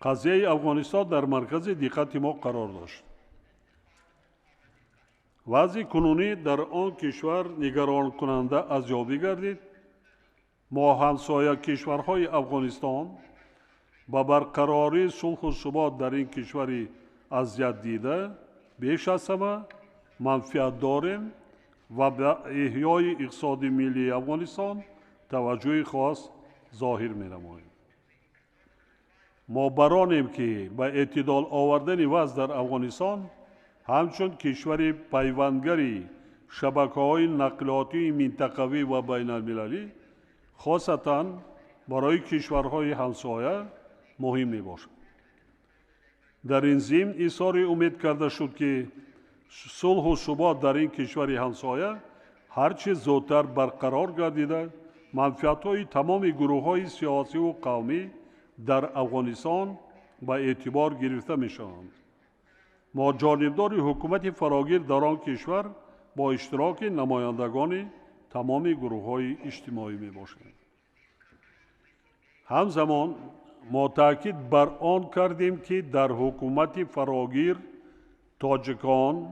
قضیه افغانستان در مرکز دقت ما قرار داشت. وضع کنونی در آن کشور نگران کننده از یابی گردید. ما همسایه کشورهای افغانستان با برقراری صلح و ثبات در این کشوری اذیت دیده بیش از همه منفعت داریم و به احیای اقتصاد ملی افغانستان توجه خاص ظاهر می نماییم. ما برانیم که به اعتدال آوردن وضع در افغانستان همچون کشور پیوندگری شبکه‌های نقلیاتی منطقوی و بین المللی خاصتاً برای کشورهای همسایه مهم می باشد. در این ضمن اظهار امید کرده شد که صلح و ثبات در این کشور همسایه هرچه زودتر برقرار گردیده منفعت‌های تمام گروه‌های سیاسی و قومی در افغانستان با اعتبار گرفته می‌شوند. ما جانبدار حکومت فراگیر در آن کشور با اشتراک نمایندگان تمام گروه‌های اجتماعی می‌باشیم. همزمان ما تاکید بر آن کردیم که در حکومت فراگیر تاجیکان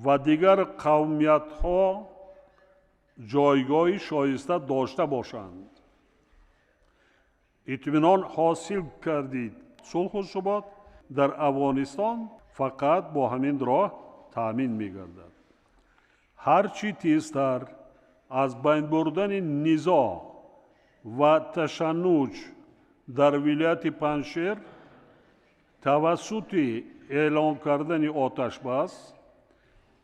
و دیگر قومیت‌ها جایگاه شایسته داشته باشند. اطمینان حاصل کردید صلح و ثبات در افغانستان فقط با همین راه تامین می‌گردد. هرچی تیزتر از بین بردن نزاع و تشنج در ولایت پنجشیر توسط اعلام کردن آتش بس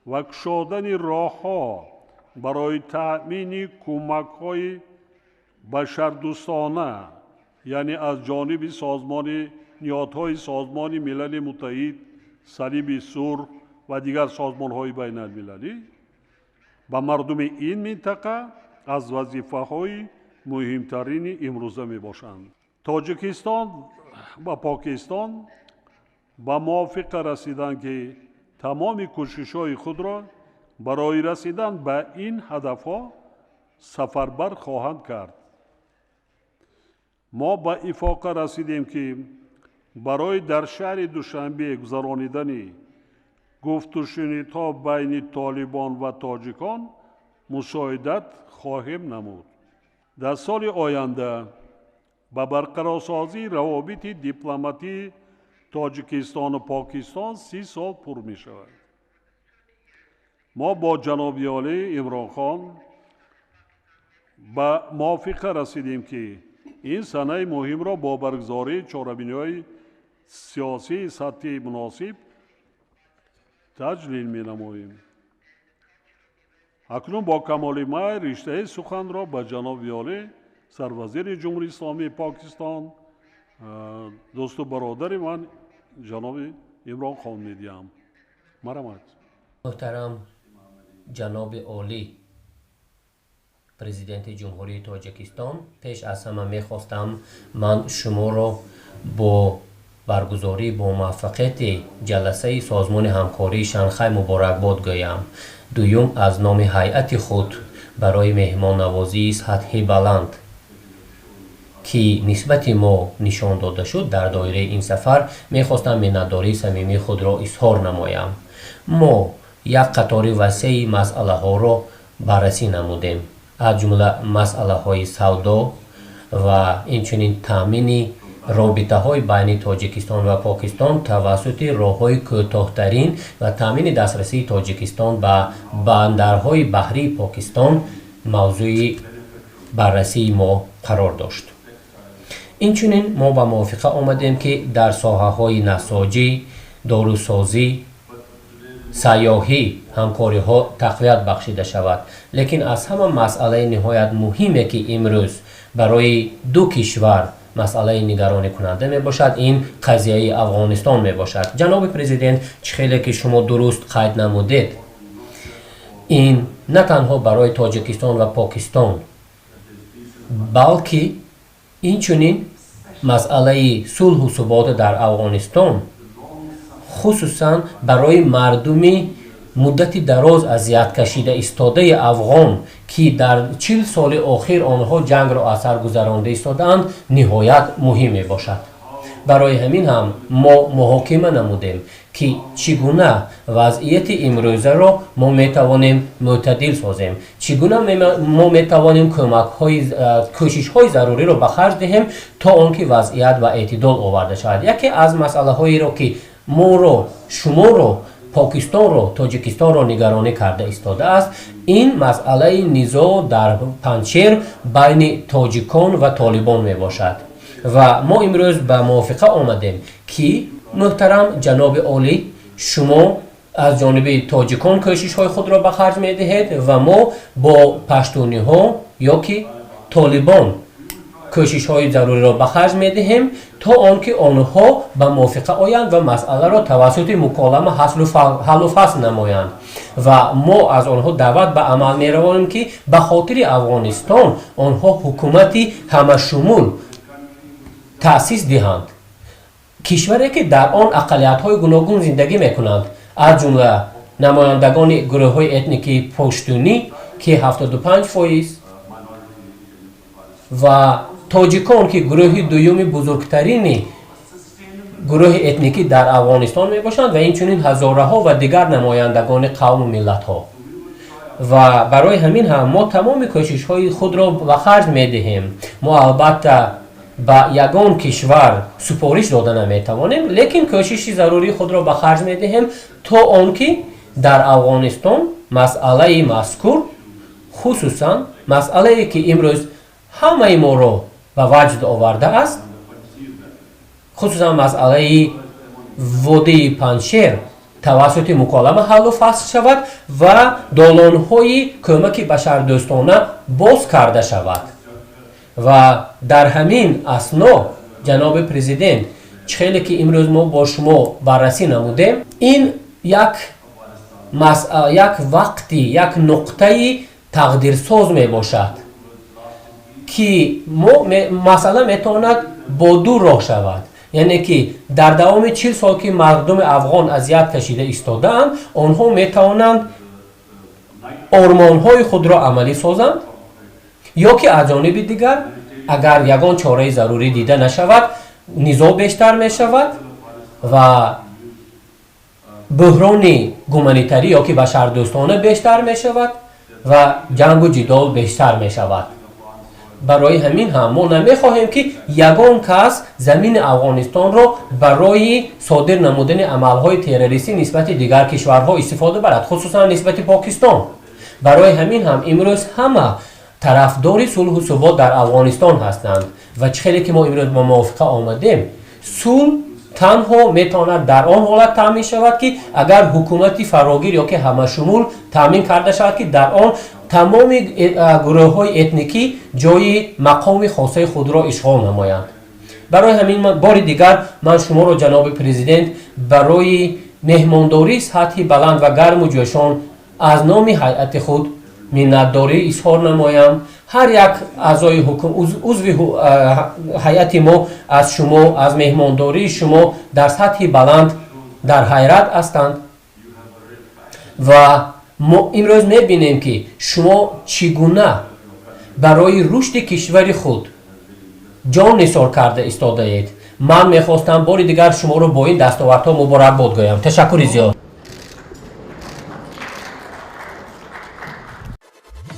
و گشودن راه‌ها برای تأمین کمک‌های بشردوستانه یعنی از جانب نهادهای سازمان ملل متحد، صلیب سرخ و دیگر سازمان‌های بین المللی با مردم این منطقه از وظیفه‌های مهمترین امروزه می باشند. تاجیکستان و پاکستان با موافقه رسیدند که تمام کوشش‌های خود را برای رسیدن به این هدف‌ها سفربر خواهند کرد. ما با اتفاق رسیدیم که برای در شهر دوشنبه گذرانیدن گفت و شنیدها بین طالبان و تاجیکان مساعدت خواهیم نمود. در سال آینده با برقرارسازی روابط دیپلماتی تاجیکستان و پاکستان 30 سال پر می شود. ما با جناب عالی عمران خان با موافقه رسیدیم که این سنه مهم را با برگزاری چهاربینی‌های سیاسی سطح مناسب تجلیل می نماییم. اکنون با کمال میل رشته سخن را به جناب عالی سروزیر جمهوری اسلامی پاکستان دوست و برادر من جناب عمران خان میدیم. مرحمت. محترم جناب عالی پرزیدنت جمهوری تاجیکستان، پیش از همه میخواستم من شما را با برگزاری با موفقیت جلسه سازمان همکاری شانگهای مبارکباد گویم. دوم از نام هیئت خود برای مهمان نوازی سطح بلند که نسبت ما نشان داده شد در دایره این سفر میخواستم منتداری صمیمی خود را اظهار نمایم. ما یک قطار وسیع مسئله ها را بررسی نمودیم، از جمله مسئله های سودا و اینچنین تامین رابطه های بین تاجیکستان و پاکستان توسط راه های کوتاه‌ترین و تامین دسترسی تاجیکستان به بندرهای بحری پاکستان موضوع بررسی ما قرار داشت. اینچنین ما به موافقه آمدیم که در ساحه های نساجی، داروسازی، سیاحی همکاری ها تقویت بخشیده شود. لیکن از همه مسئله نهایت مهمه که امروز برای دو کشور مسئله نگرانی کننده می باشد، این قضیه افغانستان می باشد. جناب پرزیدنت، خیلی که شما درست قید نمودید، این نه تنها برای تاجیکستان و پاکستان بلکه اینچنین مسئله صلح و ثبات در افغانستان خصوصا برای مردمی مدت دراز اذیت کشیده ایستاده افغان که در 40 سال اخیر آنها جنگ را اثر گذرانده ایستادند نهایت مهم می باشد. барои ҳамин ҳам мо муҳокима намудем ки чӣ гуна вазъияти имрӯзаро мо метавонем мӯътадил созем, чӣ гуна мо метавонем кӯшишҳои заруриро ба харҷ диҳем то он ки вазъият ба эътидол оварда шавад. Яке аз масъалаҳоеро ки моро шуморо покистонро тоҷикистонро нигаронӣ карда истодааст, ин масъалаи низоъ дар панҷшер байни тоҷикон ва толибон мебошад. ва мо имрӯз ба мувофиқа омадем ки муҳтарам ҷаноби олӣ, шумо аз ҷониби тоҷикон кӯшишҳои худро ба харҷ медиҳед ва мо бо паштуниҳо ё ки толибон кӯшишҳои заруриро ба харҷ медиҳем то он ки онҳо ба мувофиқа оянд ва масъаларо тавассути муколама ҳаллу фасл намоянд. ва мо аз онҳо даъват ба амал меравонем ки ба хотири Афғонистон онҳо ҳукумати ҳамашумул таъсис диҳанд, кишваре ки дар он ақалиятҳои гуногун зиндагӣ мекунанд, аз ҷумла намояндагони гурӯҳҳои этникии пуштунӣ ки 75% ва тоҷикон ки гурӯҳи дуюми бузургтарини гурӯҳи этникӣ дар Афғонистон мебошанд ва инчунин ҳазораҳо ва дигар намояндагони қавму миллатҳо. ва барои ҳамин ҳам мо тамоми кӯшишҳои худро ба харҷ медиҳем. Мо албатта ба ягон кишвар супориш дода наметавонем, лекин кӯшиши зарурии худро ба харҷ медиҳем то он ки дар Афғонистон масъалаи мазкур, хусусан масъалае ки имрӯз ҳамаи моро ба ваҷд овардааст, хусусан масъалаи водии панҷшер тавассути муколама ҳаллу фасл шавад ва долонҳои кӯмаки башардӯстона боз карда шавад. ва дар ҳамин асно ҷаноби президент, чӣ хеле ки имрӯз мо бо шумо баррасӣ намудем, ин як вақти як нуқтаи тақдирсоз мебошад ки масъала метавонад бо ду роҳ шавад. яъне ки дар давоми 40 сол ки мардуми афғон азият кашида истодаанд, онҳо метавонанд ормонҳои худро амалӣ созанд, ё ки аз ҷониби дигар агар ягон чораи зарурӣ дида нашавад, низоъ бештар мешавад ва буҳрони гуманитарӣ ё ки башардӯстона бештар мешавад ва ҷангу ҷидол бештар мешавад. барои ҳамин ҳам мо намехоҳем ки ягон кас замини Афғонистонро барои содир намудани амалҳои террористӣ нисбати дигар кишварҳо истифода барад, хусусан нисбати Покистон. барои ҳамин ҳам имрӯз ҳама тарафдори сулҳу субот дар Афғонистон ҳастанд ва чӣ хеле ки мо имрӯз ба мувофиқа омадем, сулҳ танҳо метавонад дар он ҳолат таъмин шавад ки агар ҳукумати фарогир ё ки ҳамашумул таъмин карда шавад ки дар он тамоми гурӯҳҳои этникӣ ҷои мақоми хосаи худро ишғол намоянд. барои ҳамин бори дигар ман шуморо ҷаноби президент барои меҳмондории сатҳи баланд ва гарму ҷӯшон аз номи ҳайати худ миннатдорӣ изҳор намоям. ҳар як аъзои узви ҳайати мо аз шумо, аз меҳмондории шумо дар сатҳи баланд дар ҳайрат ҳастанд ва мо имрӯз мебинем ки шумо чӣ гуна барои рушди кишвари худ ҷон нисор карда истодаед. ман мехостам бори дигар шуморо бо ин дастовардҳо муборакбод гӯям. ташаккури зиёд.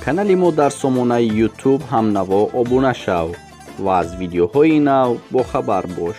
канали мо дар сомонаи YouTube ҳамнаво обуна шав ва аз видеоҳои нав бохабар бош.